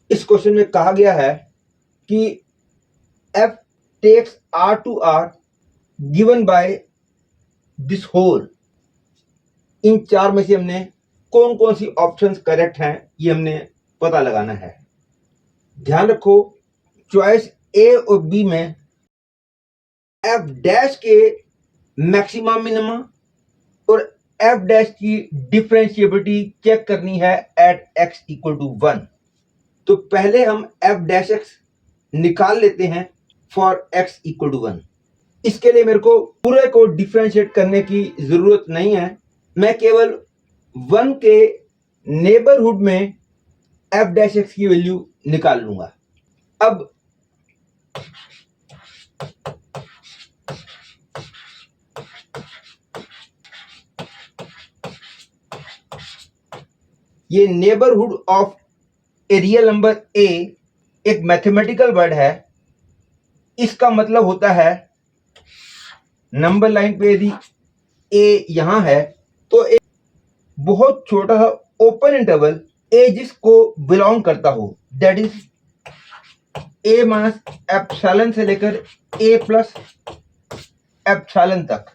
इस क्वेश्चन में कहा गया है कि f takes r to r given by this whole. इन चार में से हमने कौन कौन सी ऑप्शंस करेक्ट हैं ये हमने पता लगाना है। ध्यान रखो, चॉइस ए और बी में एफ डैश के मैक्सिमम मिनिमम और एफ डैश की डिफरेंशिएबिलिटी चेक करनी है एट एक्स इक्वल टू 1। तो पहले हम एफ डैश एक्स निकाल लेते हैं फॉर एक्स इक्वल टू 1। इसके लिए मेरे को पूरे को डिफरेंशिएट करने की जरूरत नहीं है, मैं केवल 1 के नेबरहुड में एफ डैश एक्स की वैल्यू निकाल लूंगा। अब ये neighbourhood of a real number A एक मैथमेटिकल वर्ड है। इसका मतलब होता है नंबर लाइन पे यदि ए यहां है तो एक बहुत छोटा सा ओपन इंटरवल ए जिसको बिलोंग करता हो, that is a minus epsilon से लेकर ए प्लस एप्सिलॉन तक,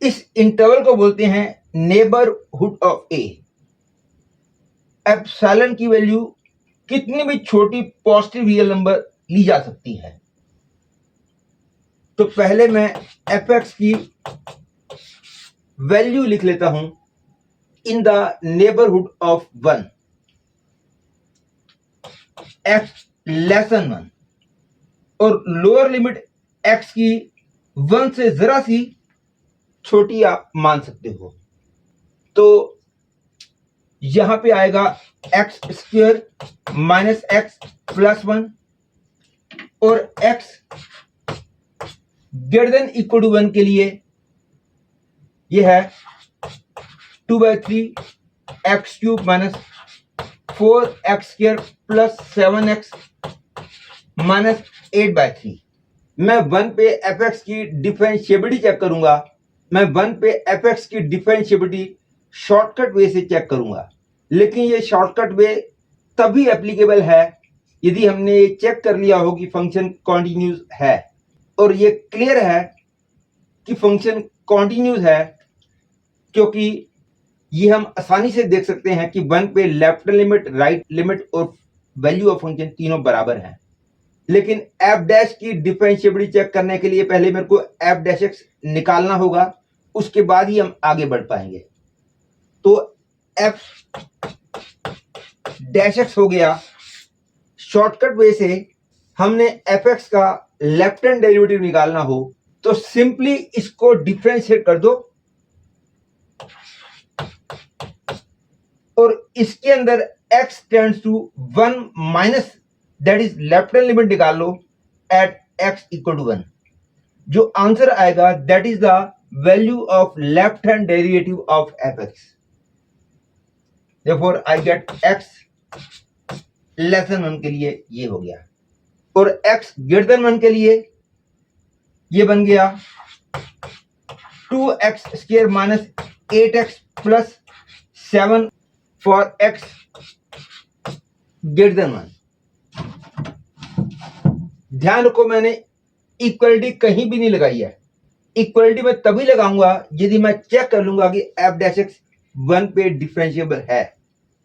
इस इंटरवल को बोलते हैं नेबरहुड ऑफ ए। एप्सिलॉन की वैल्यू कितनी भी छोटी पॉजिटिव रियल नंबर ली जा सकती है। तो पहले मैं एफ एक्स की वैल्यू लिख लेता हूं in the neighbourhood of 1, x less than 1, और लोअर लिमिट एक्स की 1 से जरा सी छोटी आप मान सकते हो। तो यहां पे आएगा x square minus x plus 1 और x greater than equal to 1 के लिए यह है 2/3 x cube minus 4x square plus 7x minus 8/3। मैं 1 पे एफ एक्स की डिफरेंशिएबिलिटी चेक करूंगा। मैं 1 पे एफ एक्स की डिफरेंशिएबिलिटी शॉर्टकट वे से चेक करूंगा, लेकिन ये शॉर्टकट वे तभी एप्लीकेबल है यदि हमने ये चेक कर लिया हो कि फंक्शन कॉन्टिन्यूस है। और ये क्लियर है कि फंक्शन कॉन्टिन्यूस है क्योंकि ये हम आसानी से देख सकते हैं कि 1 पे लेफ्ट लिमिट, राइट लिमिट और वैल्यू ऑफ फंक्शन तीनों बराबर हैं। लेकिन एफ डैश की डिफरेंशिएबिलिटी चेक करने के लिए पहले मेरे को एफ डैश एक्स निकालना होगा, उसके बाद ही हम आगे बढ़ पाएंगे। तो एफ डैश एक्स हो गया। शॉर्टकट वे से हमने एफ एक्स का लेफ्ट हैंड डेरिवेटिव निकालना हो तो सिंपली इसको डिफरेंशिएट कर दो और इसके अंदर x tends to 1 minus that is left hand limit निकाल लो एट x इक्वल टू 1। जो आंसर आएगा that is the value of left hand derivative of f x. Therefore I get x less than 1 के लिए ये हो गया, और x ग्रेटर देन 1 के लिए ये बन गया 2x square minus 8x plus 7 for x greater than 1। ध्यान रखो, मैंने इक्वलिटी कहीं भी नहीं लगाई है। इक्वलिटी मैं तभी लगाऊंगा यदि मैं चेक कर लूंगा कि एफ डैश एक्स 1 पे डिफरेंशिएबल है।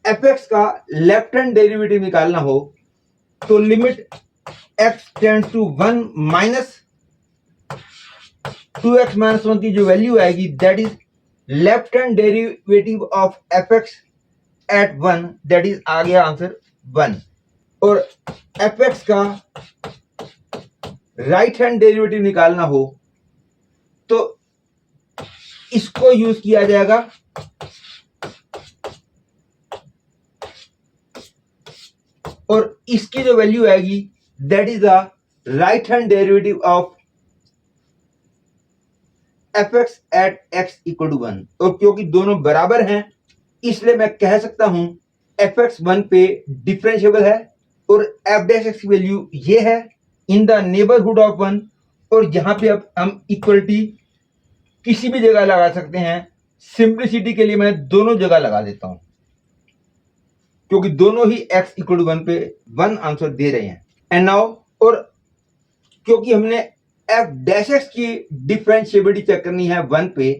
एफ एक्स का लेफ्ट हैंड डेरिवेटिव निकालना हो तो limit x tends to 1 minus 2x minus 1 की जो वैल्यू आएगी that is left hand derivative of f x at 1, that is आ गया आंसर 1। और एफ एक्स का राइट हैंड डेरिवेटिव निकालना हो तो इसको यूज किया जाएगा और इसकी जो वैल्यू आएगी that is the right hand derivative of f x at x equal to 1। और क्योंकि दोनों बराबर हैं इसलिए मैं कह सकता हूं एफ एक्स 1 पे डिफरेंशिएबल है और एफ डैश एक्स की वैल्यू ये है इन द नेबरहुड ऑफ 1। और यहां पे अब हम इक्वलिटी किसी भी जगह लगा सकते हैं। सिंप्लिसिटी के लिए मैं दोनों जगह लगा देता हूं। क्योंकि दोनों ही x इक्वल टू 1 पे 1 आंसर दे रहे हैं। एंड नाउ, और क्योंकि हमने f डैश x की डिफरेंशिएबिलिटी चेक करनी है 1 पे,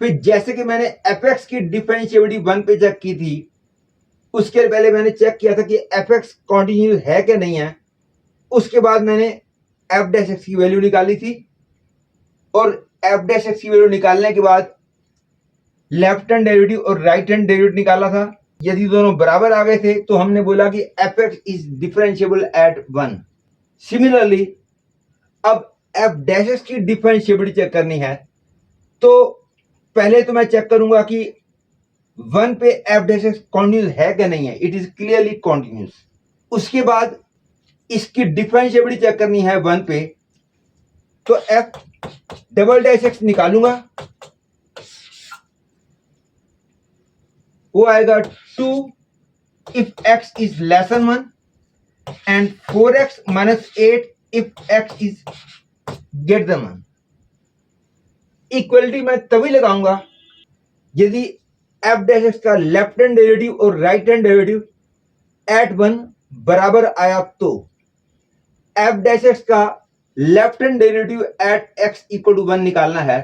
फिर जैसे कि मैंने fx की डिफरेंशिएबिलिटी 1 पे चेक की थी, उसके पहले मैंने चेक किया था कि fx कॉन्टिन्यूस है कि नहीं है। उसके बाद मैंने f डैश x की वैल्यू निकाली थी, और f डैश x की वैल्यू निकालने के बाद लेफ्ट हैंड डेरिवेटिव और राइट हैंड डेरिवेटिव निकाला था। यदि दोनों बराबर आ गए थे तो हमने बोला कि fx is differentiable eight 1। Similarly, अब f डैश x की डिफरेंशिएबिलिटी चेक करनी है, तो पहले तो मैं चेक करूंगा कि 1 पे f डैश x कॉन्टिन्यूस है कि नहीं है, इट इज क्लियरली कॉन्टिन्यूस। उसके बाद इसकी डिफरेंशिएबिलिटी चेक करनी है 1 पे, तो f डबल डैश x निकालूंगा, वो आएगा 2 if x is less than 1 and 4x minus 8 if x is greater than 1। Equality मैं तभी लगाऊंगा यदि f डैश x का लेफ्ट हैंड डेरिवेटिव और राइट हैंड डेरिवेटिव एट 1 बराबर आया। तो f डैश x का left hand derivative at x equal to 1 निकालना है,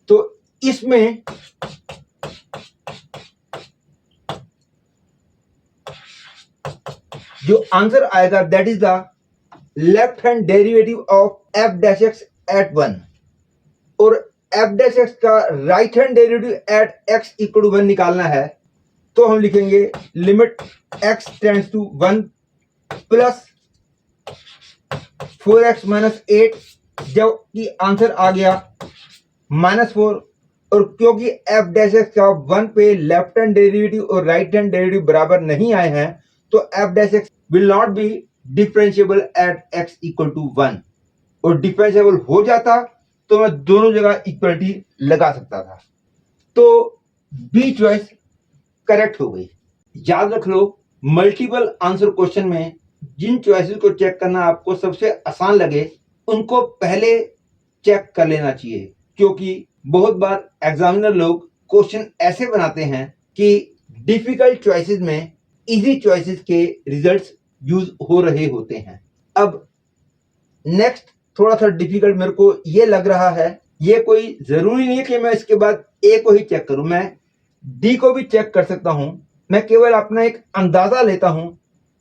तो इसमें जो आंसर आएगा that is the left hand derivative of f dash x eight 1, और f डैश x का right hand derivative at x equal to 1 निकालना है। तो हम लिखेंगे limit x tends to 1 plus 4x minus 8, जब कि आंसर आ गया -4। और क्योंकि f डैश x का 1 पे लेफ्ट हैंड डेरिवेटिव और राइट हैंड डेरिवेटिव बराबर नहीं आए हैं, तो f dash x will not be differentiable at x equal to 1। और डिफरेंशिएबल हो जाता तो मैं दोनों जगह इक्वलिटी लगा सकता था। तो बी चॉइस करेक्ट हो गई। याद रख लो, मल्टीपल आंसर क्वेश्चन में जिन चॉइसेस को चेक करना आपको सबसे आसान लगे उनको पहले चेक कर लेना चाहिए, क्योंकि बहुत बार एग्जामिनर लोग क्वेश्चन ऐसे बनाते हैं कि डिफिकल्ट चॉइसेस में इजी चॉइसेस के रिजल्ट्स यूज हो रहे होते हैं। अब नेक्स्ट थोड़ा सा डिफिकल्ट मेरे को ये लग रहा है। ये कोई जरूरी नहीं है कि मैं इसके बाद ए को ही चेक करूं, मैं डी को भी चेक कर सकता हूं। मैं केवल अपना एक अंदाजा लेता हूं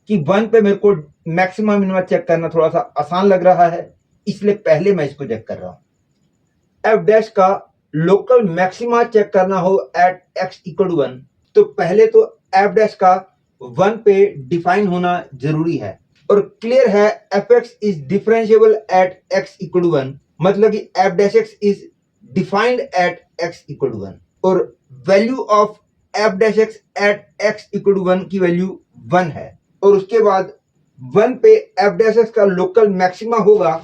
कि 1 पे मेरे को मैक्सिमम मिनिमम चेक करना थोड़ा सा आसान लग रहा है, इसलिए पहले मैं इसको चेक कर रहा हूं। एफ डैश का लोकल मैक्सिमा चेक करना हो एट एक्स इक्वल टू 1, तो पहले तो एफ डैश का 1 पे डिफाइन होना जरूरी है। और क्लियर है f x is differentiable at x equal to 1, मतलब कि f dash x is defined at x equal to 1, और value of f dash x at x equal to 1 की वैल्यू 1 है। और उसके बाद 1 पे एफ डैश एक्स का लोकल मैक्सिमा होगा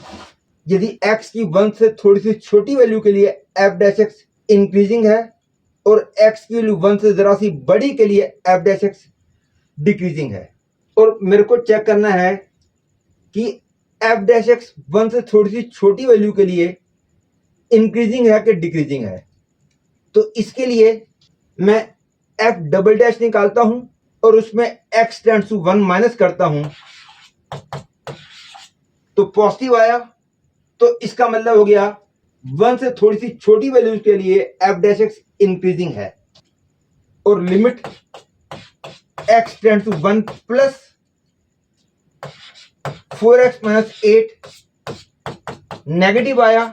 यदि x की 1 से थोड़ी सी छोटी वैल्यू के लिए एफ डैश एक्स इंक्रीजिंग है, और x की वैल्यू 1 से जरा सी बड़ी के लिए एफ डैश एक्स डिक्रीजिंग है। और मेरे को चेक करना है कि एफ डैश एक्स 1 से थोड़ी सी छोटी वैल्यू के लिए इंक्रीजिंग है कि डिक्रीजिंग है। तो इसके लिए मैं एफ डबल डैश निकालता हूं और उसमें x टेंड्स टू 1 माइनस करता हूं, तो पॉजिटिव आया। तो इसका मतलब हो गया 1 से थोड़ी सी छोटी वैल्यूज के लिए एफ डैश एक्स इंक्रीजिंग है, और limit x tends to 1 plus 4x minus 8 negative आया।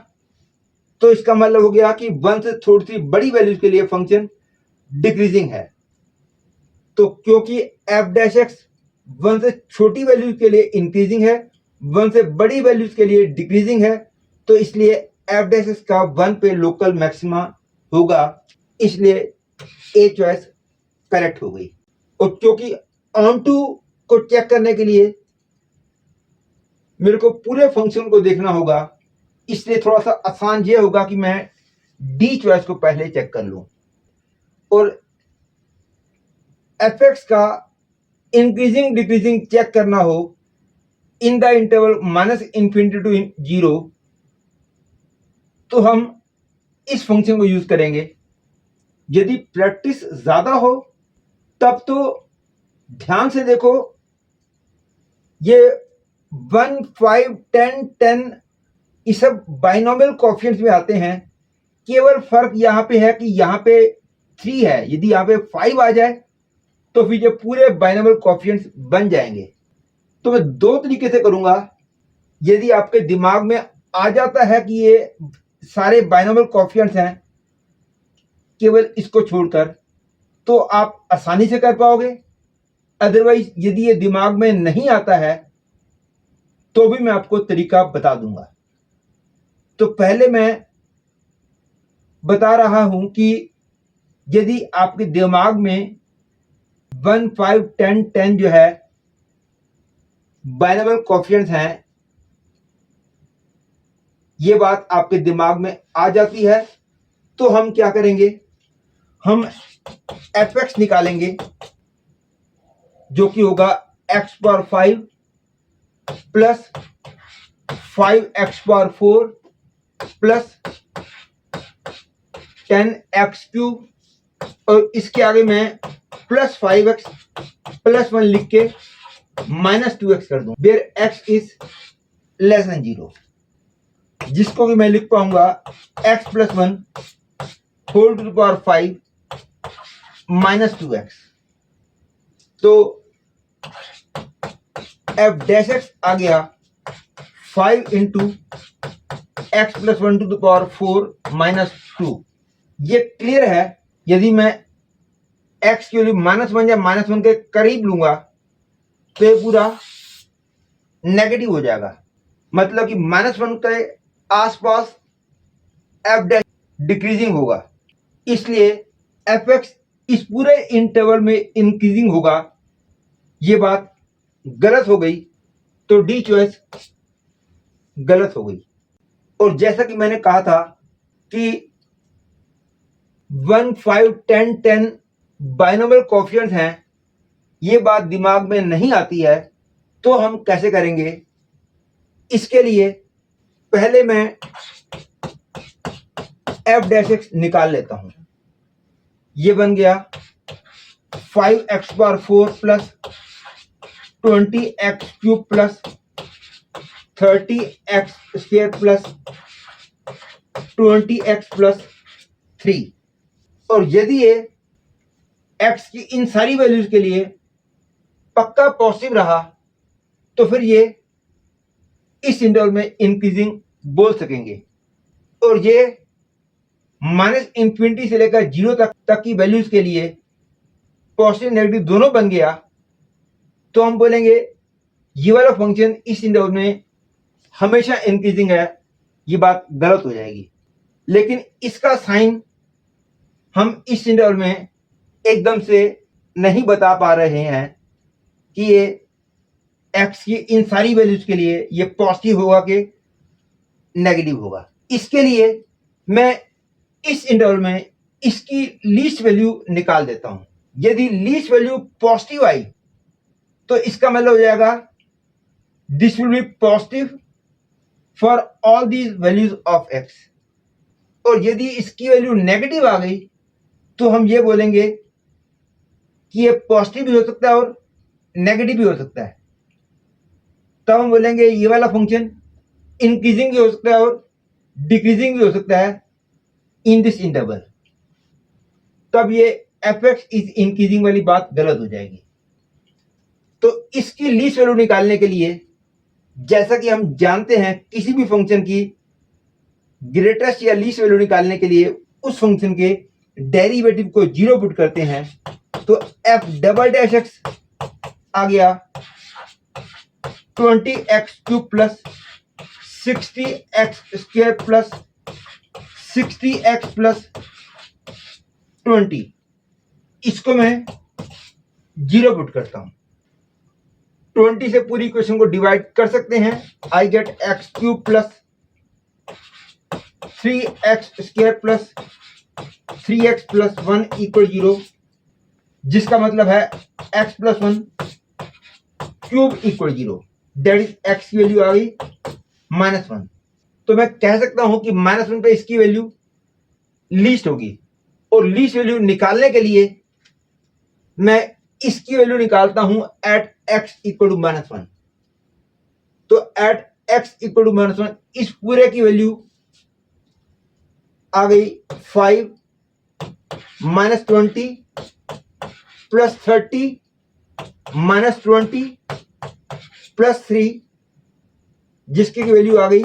तो इसका मतलब हो गया कि 1 से थोड़ी सी बड़ी वैल्यूज के लिए फंक्शन डिक्रीजिंग है। तो क्योंकि एफ डैश एक्स 1 से छोटी वैल्यूज के लिए इंक्रीजिंग है, 1 से बड़ी वैल्यूज के लिए डिक्रीजिंग है, तो इसलिए एफ डैश एक्स का 1 पे लोकल मैक्सिमा होगा, इसलिए ए चॉइस करेक्ट हो गई। और क्योंकि ऑन टू को चेक करने के लिए मेरे को पूरे फंक्शन को देखना होगा, इसलिए थोड़ा सा आसान ये होगा कि मैं डी चॉइस को पहले चेक कर लूं। और एफ एक्स का इंक्रीजिंग डिक्रीजिंग चेक करना हो इन द इंटरवल -∞ टू 0, तो हम इस फंक्शन को यूज करेंगे। यदि प्रैक्टिस ज्यादा हो तब तो ध्यान से देखो, ये 1, 5, 10, 10 ये सब बाइनोमियल कोएफिशिएंट्स में आते हैं। केवल फर्क यहाँ पे है कि यहाँ पे 3 है, यदि यहाँ पे 5 आ जाए तो फिर ये पूरे बाइनोमियल कोएफिशिएंट्स बन जाएंगे। तो मैं दो तरीके से करूंगा। यदि आपके दिमाग में आ जाता है कि ये सारे बाइनोमियल कोएफिशिएंट्स हैं केवल इसको छोड़कर, तो आप आसानी से कर पाओगे। अदरवाइज यदि ये दिमाग में नहीं आता है तो भी मैं आपको तरीका बता दूंगा। तो पहले मैं बता रहा हूं कि यदि आपके दिमाग में 1, 5, 10, 10 जो है बाइनोमियल कोएफिशिएंट्स हैं, ये बात आपके दिमाग में आ जाती है, तो हम क्या करेंगे, हम fx निकालेंगे जो कि होगा x power 5 plus 5x power 4 plus 10x cube, और इसके आगे मैं प्लस 5x प्लस 1 लिख के माइनस 2x कर दूं, where x is less than 0, जिसको भी मैं लिख पाऊंगा x plus 1 whole to the power 5 minus 2x। तो f डैश x आ गया 5 into x plus 1 to the power 4 minus 2। ये क्लियर है। यदि मैं x की वैल्यू -1 या -1 के करीब लूंगा तो ये पूरा नेगेटिव हो जाएगा, मतलब कि -1 के आसपास f डैश डिक्रीजिंग होगा, इसलिए fx इस पूरे इंटरवल में इंक्रीजिंग होगा। ये बात गलत हो गई, तो डी चॉइस गलत हो गई। और जैसा कि मैंने कहा था कि 1, 5, 10, 10 बाइनोमियल कोएफिशिएंट्स हैं, ये बात दिमाग में नहीं आती है, तो हम कैसे करेंगे। इसके लिए पहले मैं f डैश x निकाल लेता हूं। ये बन गया 5x power 4 plus 20x cube plus 30x square plus 20x plus 3। और यदि ये x की इन सारी वैल्यूज के लिए पक्का पॉजिटिव रहा तो फिर ये इस इंटरवल में इंक्रीजिंग बोल सकेंगे। और ये -इंफिनिटी से लेकर 0 तक की वैल्यूज के लिए पॉजिटिव नेगेटिव दोनों बन गया, तो हम बोलेंगे ये वाला फंक्शन इस इंटरवल में हमेशा इंक्रीजिंग है। ये बात गलत हो जाएगी। लेकिन इसका साइन हम इस इंटरवल में एकदम से नहीं बता पा रहे हैं कि ये x की इन सारी वैल्यूज के लिए ये पॉजिटिव होगा कि नेगेटिव होगा। इसके लिए मैं इस इंटरवल में इसकी लीस्ट वैल्यू निकाल देता हूं। यदि लीस्ट वैल्यू पॉजिटिव आई तो इसका मतलब हो जाएगा this will be positive for all these values of x। और यदि इसकी वैल्यू नेगेटिव आ गई तो हम ये बोलेंगे कि ये पॉजिटिव भी हो सकता है और नेगेटिव भी हो सकता है। तब हम बोलेंगे ये वाला फंक्शन इंक्रीजिंग भी हो सकता है और डिक्रीजिंग भी हो सकता है इन दिस इंटरवल। तब ये fx इज इंक्रीजिंग वाली बात गलत हो जाएगी। तो इसकी लीस्ट वैल्यू निकालने के लिए, जैसा कि हम जानते हैं, किसी भी फंक्शन की ग्रेटेस्ट या लीस्ट वैल्यू निकालने के लिए उस फंक्शन के डेरिवेटिव को 0 पुट करते हैं। तो f डबल डैश एक्स आ गया 20x cube plus 60x square plus 60x plus 20। इसको मैं 0 पुट करता हूं। 20 से पूरी इक्वेशन को डिवाइड कर सकते हैं। आई get x cube plus 3x square plus 3x plus 1 equal 0, जिसका मतलब है x plus 1 cube equal 0। That is x की वैल्यू आ गई -1। तो मैं कह सकता हूं कि -1 पे इसकी वैल्यू लीस्ट होगी। और लीस्ट वैल्यू निकालने के लिए मैं इसकी वैल्यू निकालता हूं एट x इक्वल टू -1, तो एट x इक्वल टू -1 इस पूरे की वैल्यू आ गई 5 -20 +30 -20 +3, जिसकी वैल्यू आ गई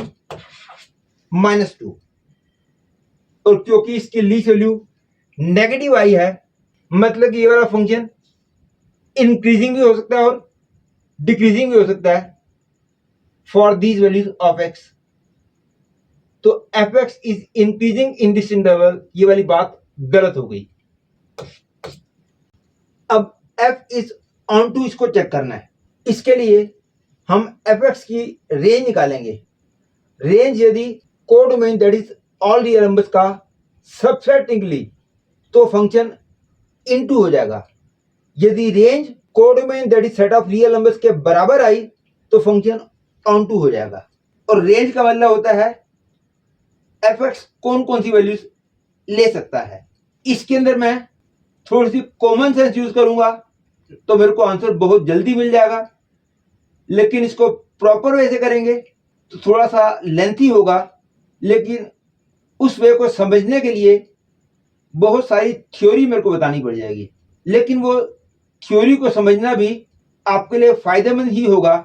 -2। और क्योंकि इसकी लीस्ट वैल्यू नेगेटिव आई है, मतलब कि ये वाला फंक्शन इंक्रीजिंग भी हो सकता है और डिक्रीजिंग भी हो सकता है for these values of x। तो F x is increasing in this interval, ये वाली बात गलत हो गई। अब एफ इज ऑन टू इसको चेक करना है। इसके लिए हम एफ एक्स की रेंज निकालेंगे। रेंज यदि codomain that is all real numbers का सबसेट निकली तो फंक्शन इनटू हो जाएगा। यदि range codomain that is set of real numbers के बराबर आई तो फंक्शन ऑन टू हो जाएगा। और रेंज का मतलब होता है एफ एक्स कौन कौन सी वैल्यूज ले सकता है। इसके अंदर मैं थोड़ी सी कॉमन सेंस यूज करूंगा तो मेरे को आंसर बहुत जल्दी मिल जाएगा, लेकिन इसको प्रॉपर वे से करेंगे तो थोड़ा सा लेंथी होगा। लेकिन उस वे को समझने के लिए बहुत सारी थ्योरी मेरे को बतानी पड़ जाएगी, लेकिन वो थ्योरी को समझना भी आपके लिए फायदेमंद ही होगा,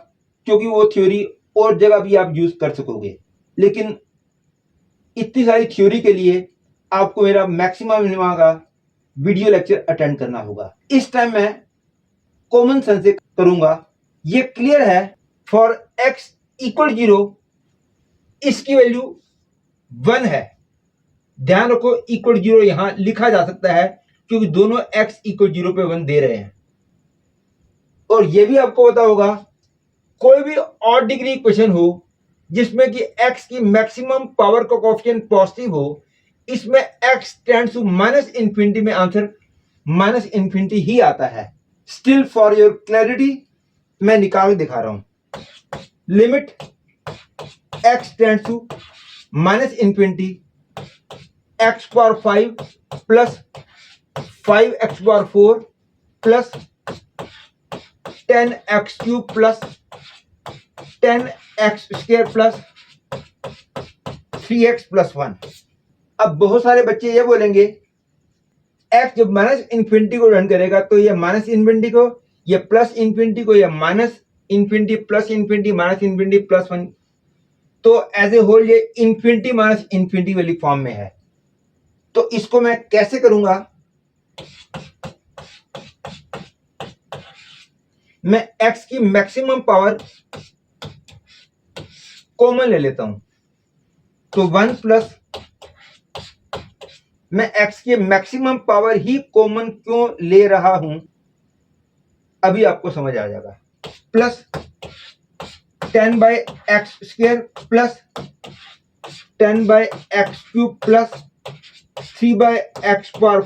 क्योंकि वो थ्योरी और जगह भी आप यूज कर सकोगे। लेकिन इतनी सारी थ्योरी के लिए आपको मेरा मैक्सिमम मिनिमम का वीडियो लेक्चर अटेंड करना होगा। इस टाइम मैं कॉमन सेंस से करूंगा। ये क्लियर है फॉर x इक्वल 0 इसकी वैल्यू 1 है। ध्यान रखो इक्वल 0 यहां लिखा जा सकता है क्योंकि दोनों x इक्वल 0 पे 1 दे रहे हैं। और यह भी आपको पता होगा कोई भी ऑड डिग्री इक्वेशन हो जिसमें कि x की मैक्सिमम पावर का कोएफिशिएंट पॉजिटिव हो, इसमें x टेंड्स टू -इन्फिनिटी में आंसर -इन्फिनिटी ही आता है। स्टिल फॉर योर क्लैरिटी मैं निकाल के दिखा रहा हूं। Limit x tends to -infinity x power 5 plus 5x power 4 plus 10x³ plus 10x square plus 3x plus 1। अब बहुत सारे बच्चे ये बोलेंगे x जब -इन्फिनिटी को रन करेगा तो ये -इन्फिनिटी को, ये +इन्फिनिटी को, ये -इन्फिनिटी +इन्फिनिटी -इन्फिनिटी +1, तो एज ए होल ये इन्फिनिटी -इन्फिनिटी वाली फॉर्म में है। तो इसको मैं कैसे करूंगा, मैं x की मैक्सिमम पावर कॉमन ले लेता हूं, तो 1 प्लस, मैं x की मैक्सिमम पावर ही कॉमन क्यों ले रहा हूं अभी आपको समझ आ जाएगा। Plus 10/x² plus 10/x³ plus 3/x⁴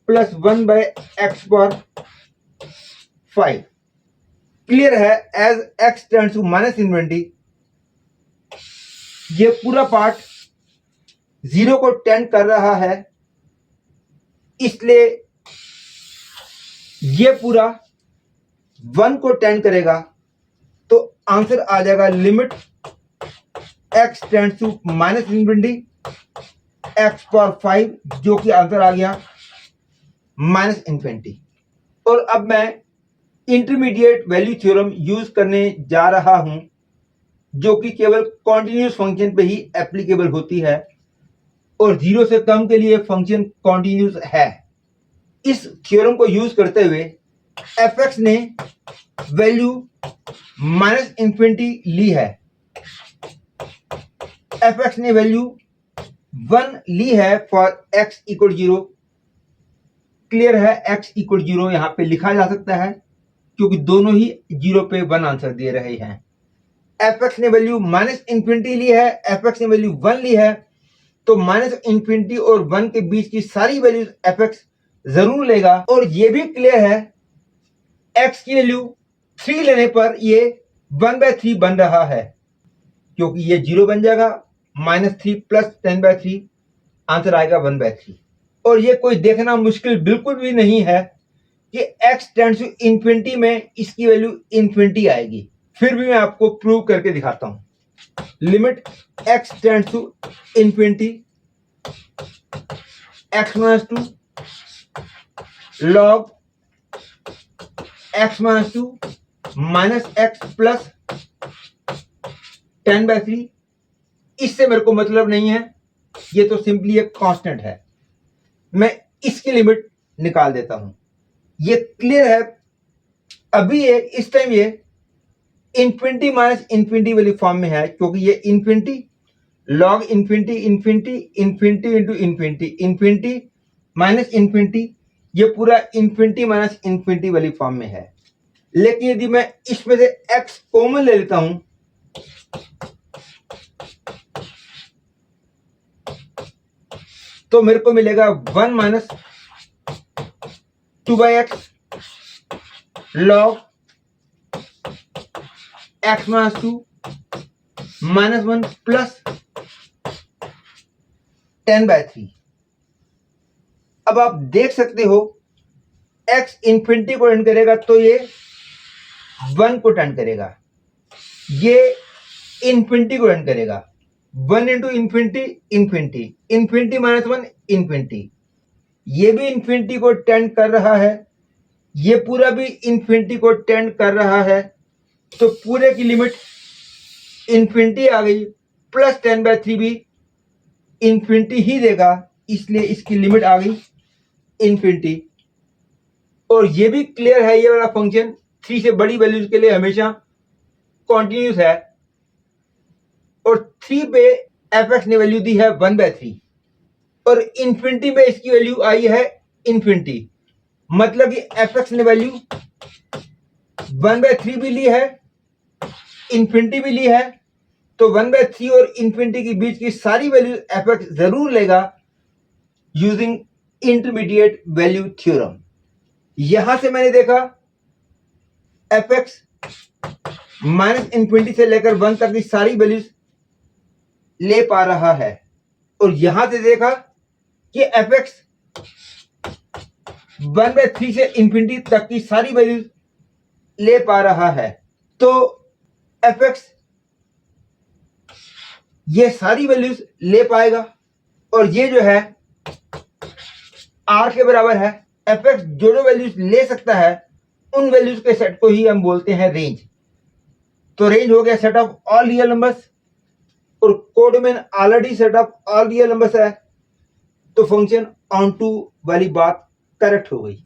plus 1/x⁵। Clear है। As x tends to -minus infinity ये पूरा पार्ट 0 को टेंड कर रहा है, इसलिए ये पूरा 1 को टेंड करेगा। तो आंसर आ जाएगा limit x tends to -infinity x⁵, जो कि आंसर आ गया -इन्फिनिटी। और अब मैं इंटरमीडिएट वैल्यू थ्योरम यूज करने जा रहा हूं, जो कि केवल कॉन्टिन्यूस फंक्शन पे ही एप्लीकेबल होती है और 0 से कम के लिए फंक्शन कॉन्टिन्यूस है। इस थ्योरम को यूज करते हुए f(x) ने वैल्यू -इन्फिनिटी ली है, f(x) ने वैल्यू 1 ली है फॉर x इक्वल 0। क्लियर है, x इक्वल 0 यहां पे लिखा जा सकता है क्योंकि दोनों ही 0 पे 1 आंसर दे रहे हैं। f(x) ने वैल्यू -इन्फिनिटी ली है, f(x) ने वैल्यू 1 ली है, तो -इन्फिनिटी और 1 के बीच की सारी वैल्यूज f(x) जरूर लेगा। और ये भी क्लियर है x की वैल्यू 3 लेने पर ये 1/3 बन रहा है, क्योंकि ये 0 बन जाएगा, -3 प्लस 10/3 आंसर आएगा 1/3। और ये कोई देखना मुश्किल बिल्कुल भी नहीं है, कि x टेंड्स टू इन्फिनिटी में इसकी वैल्यू इन्फिनिटी आएगी। फिर भी मैं आपको प्रूव करके दिखाता हूं। Limit x tends to infinity x minus 2 log x minus 2 minus x plus 10/3। इससे मेरे को मतलब नहीं है, ये तो सिंपली एक कांस्टेंट है। मैं इसकी लिमिट निकाल देता हूं। ये क्लियर है। अभी ये इस टाइम ये इन्फिनिटी माइनस इन्फिनिटी वाली फॉर्म में है, क्योंकि ये infinity log infinity infinity infinity into infinity infinity minus infinity, ये पूरा इन्फिनिटी माइनस इन्फिनिटी वाली फॉर्म में है। लेकिन यदि मैं इसमें से x कॉमन ले लेता हूं तो मेरे को मिलेगा 1 minus 2/x log x minus 2 minus 1 plus 10/3। अब आप देख सकते हो x इन्फिनिटी को टर्न करेगा तो ये 1 को टर्न करेगा, ये इन्फिनिटी को टर्न करेगा। 1 into infinity infinity infinity minus 1 infinity, ये भी इन्फिनिटी को टर्न कर रहा है, ये पूरा भी इन्फिनिटी को टर्न कर रहा है। तो पूरे की लिमिट इन्फिनिटी आ गई, प्लस 10/3 भी इन्फिनिटी ही देगा, इसलिए इसकी लिमिट आ गई इन्फिनिटी। और ये भी क्लियर है, ये वाला फंक्शन 3 से बड़ी वैल्यूज के लिए हमेशा कॉन्टिन्यूस है। और 3 पे fx ने वैल्यू दी है 1/3 और इन्फिनिटी में इसकी वैल्यू आई है इन्फिनिटी, मतलब कि fx ने वैल्यू 1/3 भी ली है, इन्फिनिटी भी ली है। तो 1/3 और इन्फिनिटी के बीच की सारी वैल्यू fx जरूर लेगा यूजिंग इंटरमीडिएट वैल्यू थ्योरम। यहां से मैंने देखा fx माइनस इन्फिनिटी से लेकर 1 तक की सारी वैल्यूज ले पा रहा है, और यहां से देखा कि fx 1/3 से इन्फिनिटी तक की सारी वैल्यूज ले पा रहा है। तो fx ये सारी वैल्यूज ले पाएगा, और ये जो है r के बराबर है। fx जो जो वैल्यूज ले सकता है उन वैल्यूज के सेट को ही हम बोलते हैं रेंज। तो रेंज हो गया set of all real numbers, और कोड में already set of all real numbers है, तो फंक्शन ऑन टू वाली बात करेक्ट हो गई।